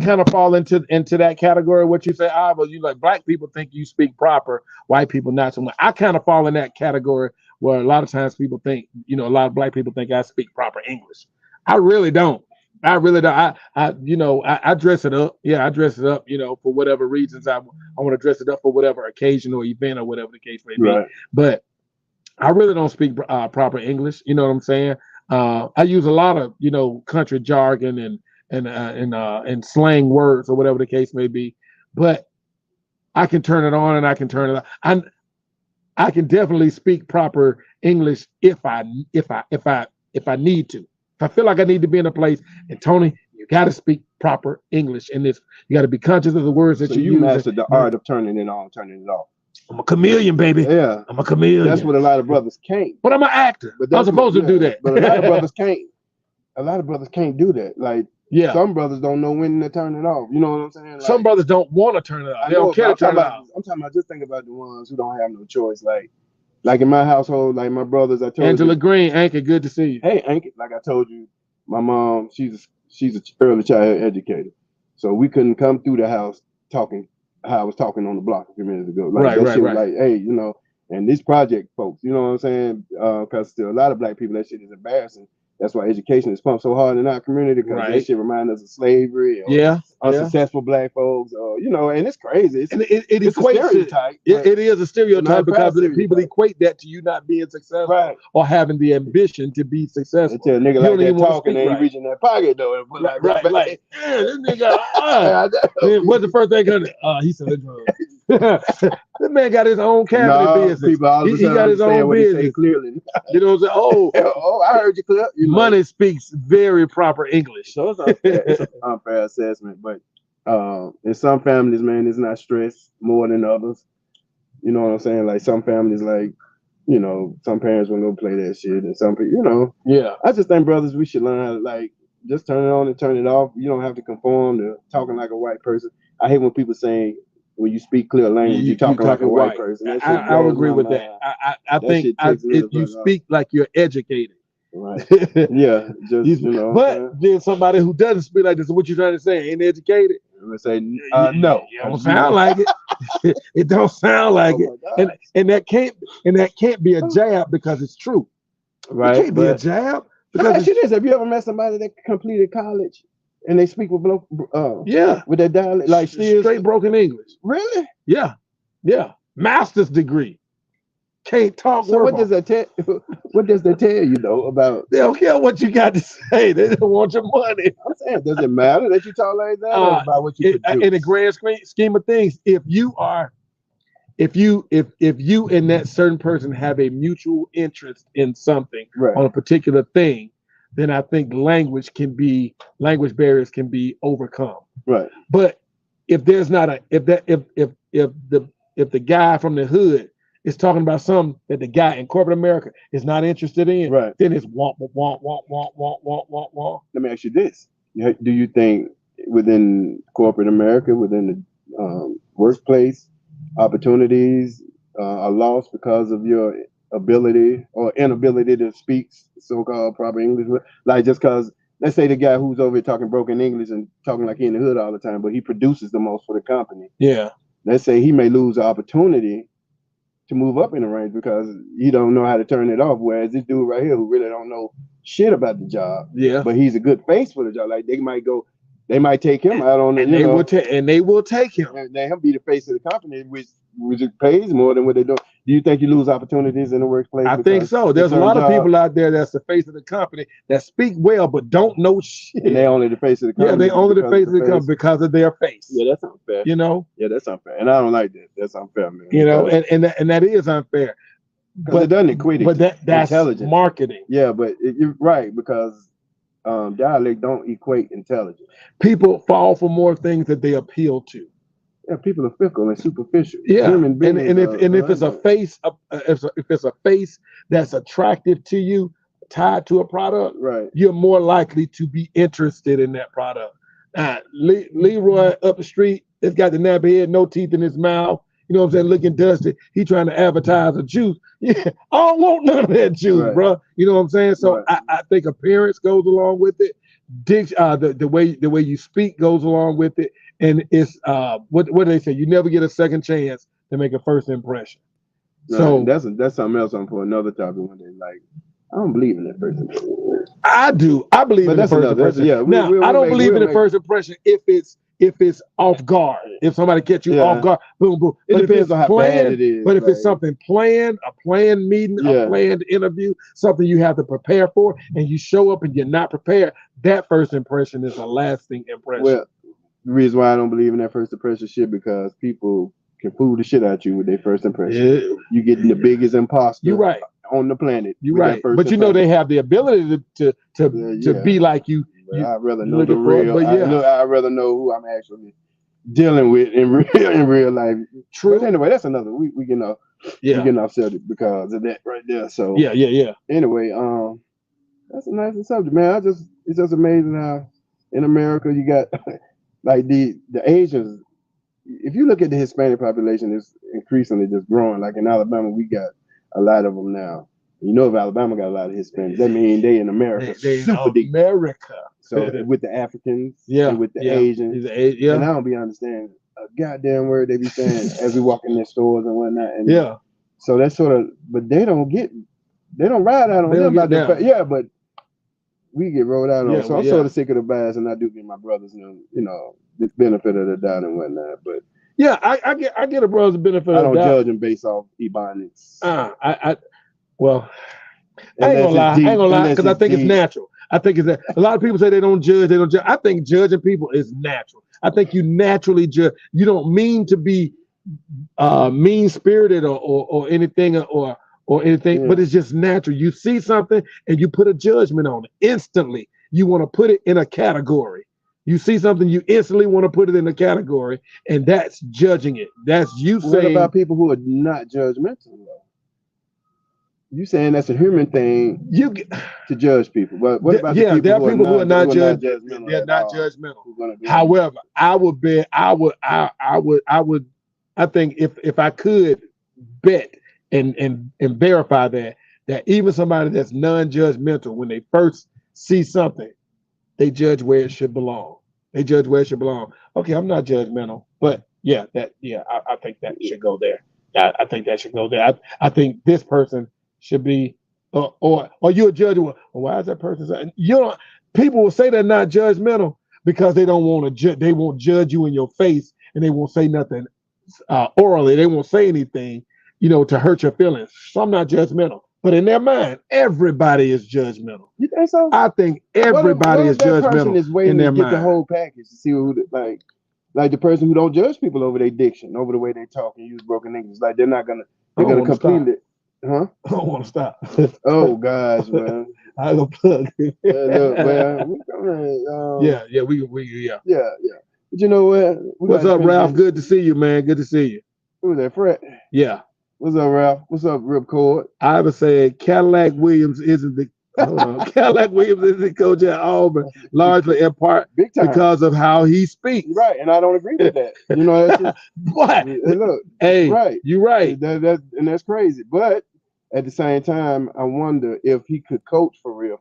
kind of fall into that category. What you say, but you like black people think you speak proper, white people not so much. I kind of fall in that category where a lot of times people think, you know, a lot of black people think I speak proper English. I really don't. I dress it up. Yeah, I dress it up, you know, for whatever reasons. I want to dress it up for whatever occasion or event or whatever the case may be. Right. But I really don't speak proper English. You know what I'm saying? I use a lot of, you know, country jargon and slang words or whatever the case may be. But I can turn it on and I can turn it on. I can definitely speak proper English if I need to. If I feel like I need to be in a place, and Tony, got to speak proper English in this. You got to be conscious of the words that So you you use. mastered the art of turning it on, turning it off. I'm a chameleon, baby. Yeah, I'm a chameleon. that's what a lot of brothers can't. But I'm an actor. But I'm supposed to do that. But a lot of brothers can't. A lot of brothers can't do that. Like yeah. some brothers don't know when to turn it off. You know what I'm saying? Like, Some brothers don't want to turn it off. They don't care to turn it off. I'm talking about just think about the ones who don't have no choice. Like in my household, like my brothers, I told Angela you. Green, Anchor, good to see you. Hey, Anchor, like I told you, my mom, she's an early childhood educator. So we couldn't come through the house talking how I was talking on the block a few minutes ago. Like that shit was like, hey, you know, and these project folks, you know what I'm saying? Because to a lot of black people, that shit is embarrassing. That's why education is pumped so hard in our community, because that shit reminds us of slavery or unsuccessful black folks, or you know, and it's crazy. It's a stereotype. It is a stereotype because people equate that to you not being successful or having the ambition to be successful. They tell a nigga like that talking, and he reaching that pocket though. Like, this nigga. What's the first thing gonna? He said drugs. This man got his own cabinet business. He got his own business. Clearly. You know what I'm saying? Oh, I heard you clear. Money speaks very proper English. So it's unfair. It's an unfair assessment, but in some families, man, it's not stress more than others. You know what I'm saying? Like some families, like, you know, some parents will go play that shit, and some people, you know. Yeah. I just think, brothers, we should learn how to, like, just turn it on and turn it off. You don't have to conform to talking like a white person. I hate when people say, when you speak clear language, you're talking like a white person. I would agree with that. I think if you speak like you're educated. Right. Yeah. Just, you know. But then somebody who doesn't speak like this, what you trying to say? Ain't educated? I'm gonna say no. It don't sound like it. It don't sound like it. And that can't be a jab because it's true. Right. It can't be a jab. Because have you ever met somebody that completed college and they speak with with their dialect, like straight broken English? Really? Yeah. Master's degree. Can't talk. So what does that tell? What does that tell you though about? They don't care what you got to say. They don't want your money. I'm saying, does it matter that you talk like that or about what you produce? In the grand scheme of things, if you and that certain person have a mutual interest in something on a particular thing, then I think language barriers can be overcome. Right. But if there's not if the guy from the hood is talking about something that the guy in corporate America is not interested in, then it's womp. Let me ask you this. Do you think within corporate America, within the workplace, opportunities are lost because of your ability or inability to speak so-called proper English? Like just because, let's say the guy who's over here talking broken English and talking like he in the hood all the time, but he produces the most for the company. Yeah. Let's say he may lose the opportunity to move up in the range because he don't know how to turn it off. Whereas this dude right here who really don't know shit about the job, but he's a good face for the job. Like they might take him out on it, and they will take him. And they be the face of the company, which pays more than what they do. Do you think you lose opportunities in the workplace? I think so. There's a lot of people out there that's the face of the company that speak well but don't know shit. And they only the face of the company. Yeah, they only the face of the company because of their face. Yeah, that's unfair. You know? Yeah, that's unfair. And I don't like that. That's unfair, man. You know, and that is unfair. But it doesn't equate it. But that's intelligence. Marketing. Yeah, but you're right, because dialect don't equate intelligence. People fall for more things that they appeal to. Yeah, people are fickle and superficial. Yeah, and if it's a face, if it's a face that's attractive to you, tied to a product, you're more likely to be interested in that product. Leroy up the street, it's got the nappy head, no teeth in his mouth. You know what I'm saying? Looking dusty. He trying to advertise a juice. Yeah, I don't want none of that juice, bro. You know what I'm saying? So I think appearance goes along with it. The way you speak goes along with it. And it's what do they say? You never get a second chance to make a first impression. No, so that's something else for another topic one day. Like, I don't believe in that first impression. I do. I believe in the first impression. I don't believe in the first impression if it's off guard. If somebody catch you off guard, boom, boom. It depends on how bad it is. But if it's something planned, a planned meeting, a planned interview, something you have to prepare for, and you show up and you're not prepared, that first impression is a lasting impression. Well, the reason why I don't believe in that first impression shit, because people can fool the shit out you with their first impression. Yeah. You getting the biggest imposter on the planet. You're right. But you know they have the ability to be like you but I'd rather know the looking for it, real. but yeah. I'd rather know who I'm actually dealing with in real life. True. But anyway, that's another. We getting off. Yeah. We getting off subject because of that right there. So Yeah. anyway, that's a nice subject, man. It's just amazing how in America you got like the Asians. If you look at the Hispanic population, it's increasingly just growing. Like in Alabama, we got a lot of them now. You know, if Alabama got a lot of Hispanics, that means they in America They super deep. America. So with the Africans, Yeah, and with the yeah. Asians, Yeah. and I don't be understanding a goddamn word they be saying as we walk in their stores and whatnot. And Yeah. so that's sort of, but they don't ride out on They them don't about get the down. yeah, but we get rolled out on. Yeah, So I'm yeah. sort of sick of the bias, and I do give my brothers, the benefit of the doubt and whatnot. But Yeah, I get a brother's benefit I of don't the doubt. judge them based off ebonics. Well, I ain't gonna lie, because I think it's natural. I think it's that a lot of people say they don't judge. I think judging people is natural. I think you naturally judge. You don't mean to be mean spirited or anything or anything, but it's just natural. You see something and you put a judgment on it instantly. You want to put it in a category. You see something, you instantly want to put it in a category, and that's judging it. That's you saying. What about people who are not judgmental though? You saying that's a human thing to judge people. But what about the people there are people who are not judgmental? They're not judgmental. However, I think if I could bet and verify that even somebody that's non-judgmental, when they first see something, they judge where it should belong. They judge where it should belong. Okay, I'm not judgmental, but I think that should go there. I think that should go there. I think this person should be, or you're a judge. Well, why is that person saying? People will say they're not judgmental because they don't want to judge. They won't judge you in your face, and they won't say nothing orally. They won't say anything, to hurt your feelings. So I'm not judgmental. But in their mind, everybody is judgmental. You think so? I think everybody is judgmental is waiting in their to get mind. the whole package to see who, like the person who don't judge people over their diction, over the way they talk and use broken English. Like they're gonna complete it. Huh? I don't want to stop. Oh gosh, man. I go plug. Look, man, Yeah. But you know what? What's up, Ralph? Good to see you, man. Good to see you. Who's that, Fred? Yeah. What's up, Ralph? What's up, Ripcord? I would say Cadillac Williams isn't the Cadillac Williams isn't the coach at Auburn, largely in part because of how he speaks. Right, and I don't agree with that. That's just, what? Look, hey, right, you're right. And that's crazy. But at the same time, I wonder if he could coach for real.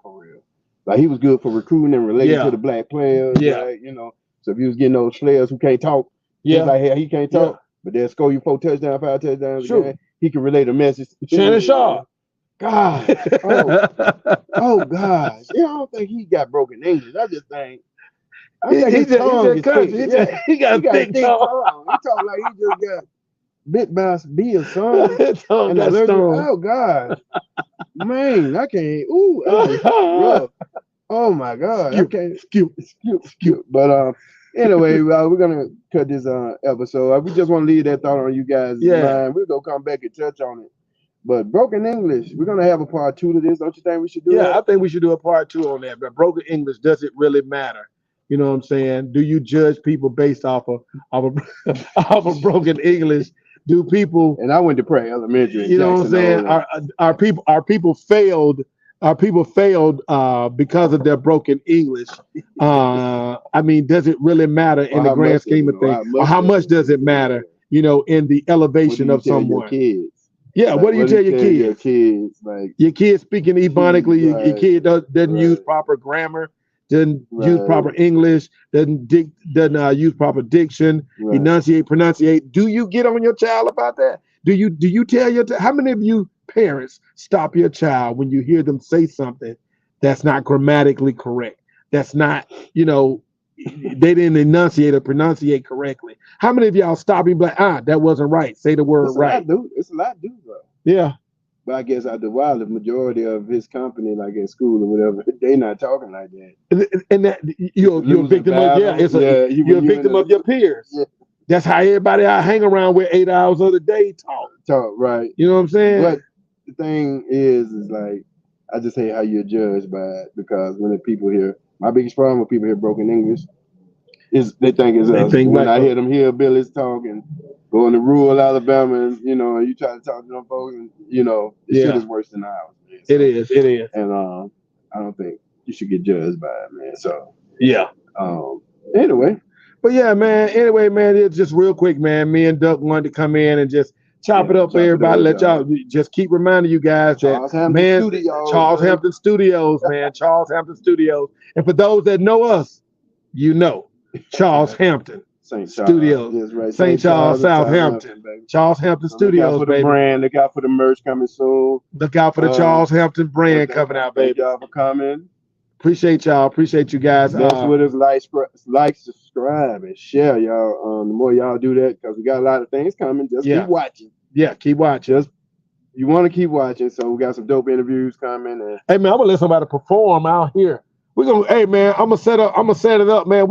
Like he was good for recruiting and relating to the black players. Yeah. Right? So if he was getting those players who can't talk, just like he can't talk, but they'll score you 4 touchdowns, 5 touchdowns. Sure. Again, he can relate a message. Shannon Sharp. God. Oh gosh. I don't think he got broken English. I just think his tongue is thick. He got a thick tongue. He talk like he just got bit by a bee or something. Oh God. Man, I can't. Oh my God. I can't. Skip. But anyway, we're gonna cut this episode. We just want to leave that thought on you guys' mind. We're gonna come back and touch on it. But broken English, we're gonna have a part 2 to this. Don't you think we should do that? Yeah, I think we should do a part 2 on that. But broken English, does it really matter? You know what I'm saying? Do you judge people based off of a broken English? Do people? And I went to Pratt Elementary. You know what I'm saying? Are people failed? Are people failed because of their broken English? I mean, does it really matter in the grand scheme of things? Or how much does it matter? In the elevation of someone. Yeah, what do you tell your kids? Your kids speaking ebonically. Your kid doesn't use proper grammar, doesn't use proper English, doesn't use proper diction, enunciate, pronunciate. Do you get on your child about that? Do you tell your how many of you parents stop your child when you hear them say something that's not grammatically correct? That's not, they didn't enunciate or pronunciate correctly. How many of y'all stop and be like, that wasn't right? Say the word right. It's a lot, dude, bro. Yeah. But I guess after a while, the majority of his company, like at school or whatever, they not talking like that. And that you're a victim of you're a victim of your peers. Yeah. That's how everybody I hang around with 8 hours of the day talk. Right. You know what I'm saying? But the thing is like I just hate how you're judged by it, because when the people hear My biggest problem with people hear broken English is they think it's us. think When like I hear them hillbillies talking, going to rural Alabama, and and you try to talk to them folks, and the shit is worse than ours. Man. So, It is. And I don't think you should get judged by it, man. So Yeah. Anyway. But yeah, man. Anyway, man, it's just real quick, man. Me and Duck wanted to come in and just chop it up for everybody. Let y'all just keep reminding you guys that Charles Hampton Studios, man. Charles Hampton Studios. And for those that know us, Charles Hampton Studios. Yes, right. St. Charles, Southampton. Charles Hampton Studios, look out for the brand. Look out for the merch coming soon. Look out for the Charles Hampton brand coming out, baby. Thank y'all for coming. Appreciate y'all. Appreciate you guys. Mess with us, like, subscribe, and share, y'all. The more y'all do that, because we got a lot of things coming. Just keep watching. Yeah, keep watching. You want to keep watching. So we got some dope interviews coming. And hey man, I'm gonna let somebody perform out here. We're gonna, hey man, I'm gonna set it up, man.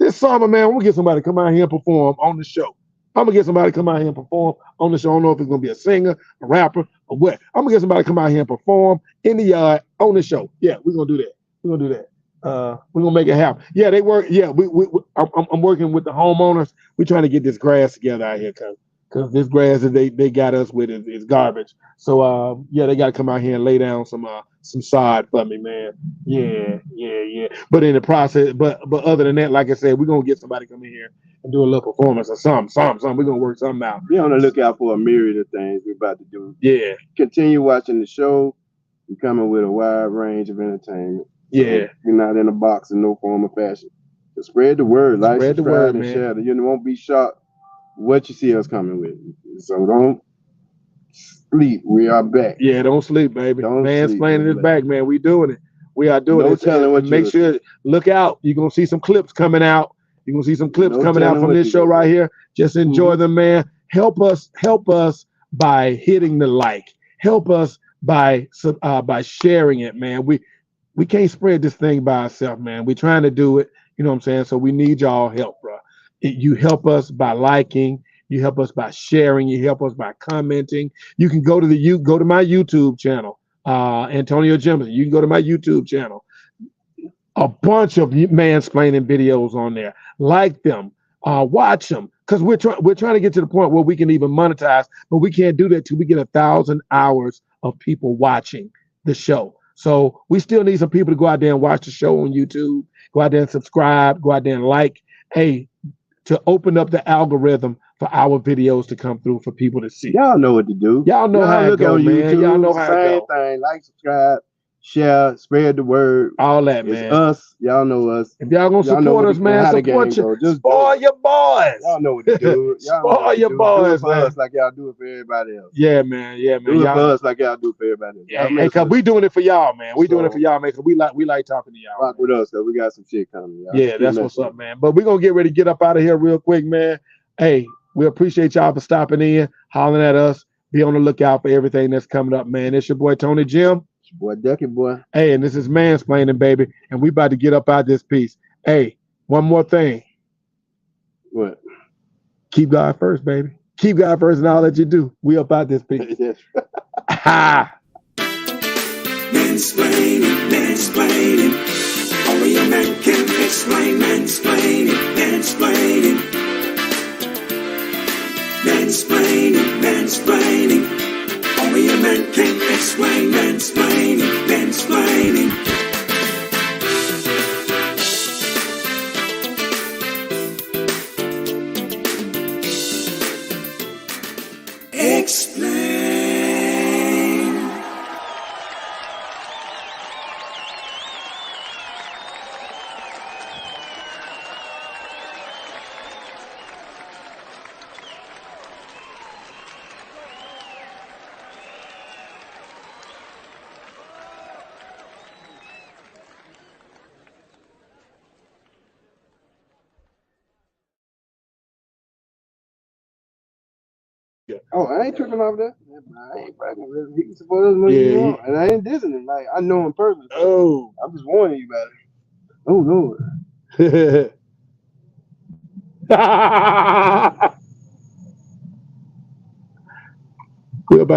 This summer, man, we'll get somebody to come out here and perform on the show. I'm gonna get somebody to come out here and perform on the show. I don't know if it's gonna be a singer, a rapper, or what. I'm gonna get somebody to come out here and perform in the yard on the show. Yeah, we're gonna do that. We're gonna do that. We're gonna make it happen. Yeah, they work. Yeah, I'm working with the homeowners. We're trying to get this grass together out here, because this grass that they got us with is garbage. So yeah, they got to come out here and lay down some sod for me, man. Yeah. But in the process, but other than that, like I said, we're gonna get somebody to come in here and do a little performance or something. We're gonna work something out. Be on the lookout for a myriad of things we're about to do. Yeah. Continue watching the show. We're coming with a wide range of entertainment. Yeah. We're not in a box in no form or fashion. Just spread the word, subscribe, and share. You won't be shocked what you see us coming with. So don't sleep. We are back. Yeah, don't sleep, baby. Mansplainin is back, man. We doing it. We are doing it. No telling what. Make sure, look out. You're gonna see some clips coming out. You're gonna see some clips coming out from this show right here. Just enjoy them, man. Help us by hitting the like. Help us by sharing it, man. We can't spread this thing by ourselves, man. We're trying to do it. You know what I'm saying? So we need y'all help, bro. You help us by liking. You help us by sharing. You help us by commenting. You can go to my YouTube channel, Antonio Jemison. You can go to my YouTube channel. A bunch of mansplaining videos on there. Like them, watch them, because we're trying to get to the point where we can even monetize, but we can't do that till we get 1,000 hours of people watching the show. So we still need some people to go out there and watch the show on YouTube. Go out there and subscribe. Go out there and like. Hey, to open up the algorithm for our videos to come through for people to see. Y'all know what to do. Y'all know how it goes, man. Y'all know how it goes. Same thing. Like, subscribe, share, spread the word. All that, man. It's us. Y'all know us. If y'all gonna support us, man, support you. Just spoil your boys. Y'all know what to do. Spoil your boys, do it for us like y'all do it for everybody else. Yeah, man. Do it for us like y'all do it for everybody else. Yeah, because we doing it for y'all, man. We doing it for y'all, man, because we like talking to y'all. Rock with us, because we got some shit coming. Y'all. Yeah, that's what's up, man. But we're gonna get ready to get up out of here real quick, man. Hey, we appreciate y'all for stopping in, hollering at us. Be on the lookout for everything that's coming up, man. It's your boy Tonyjem. Boy, Duckie Boy. Hey, and this is Mansplaining, baby. And we about to get up out this piece. Hey, one more thing. What? Keep God first, baby. Keep God first in all that you do. We up out this piece. Ha! Mansplaining. Only a man can explain. Mansplaining. Only a man can explain. Mansplaining. Explain. Oh, I ain't tripping off that. I ain't fucking really. He can support us as much as he want. And I ain't dissing him. Like, I know him personally. Oh. I'm just warning you about it. Oh, Lord. We're about